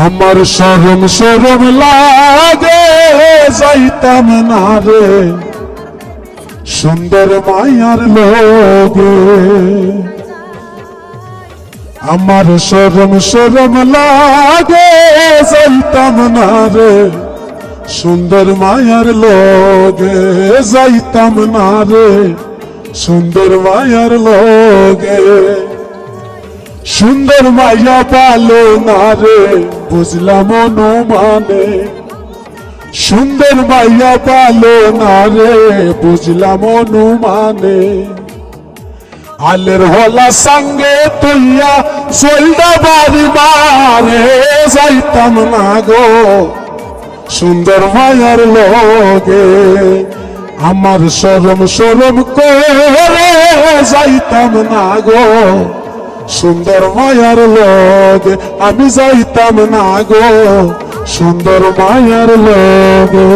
আমার শরম শরম লাগে যাইতাম না রে সুন্দর মায়ার লোগে। আমার শরম শরম লাগে যাইতাম না রে সুন্দর মায়ার লোগে, যাইতাম না রে সুন্দর মায়ার লোগে। সুন্দর মাইয়া পালো না রে বুঝলাম অনুমানে, সুন্দর মাইয়া পালো না রে বুঝলাম অনুমানে। আলের হলা সঙ্গে তুইয়া চলদা বাড়ি মারে যাইতাম না গো সুন্দর মায়ার লোগে। আমার শরম শরম করে যাইতাম না গো সুন্দর মায়ার লোগে, আমি যাইতাম না গো সুন্দর মায়ার লোগে।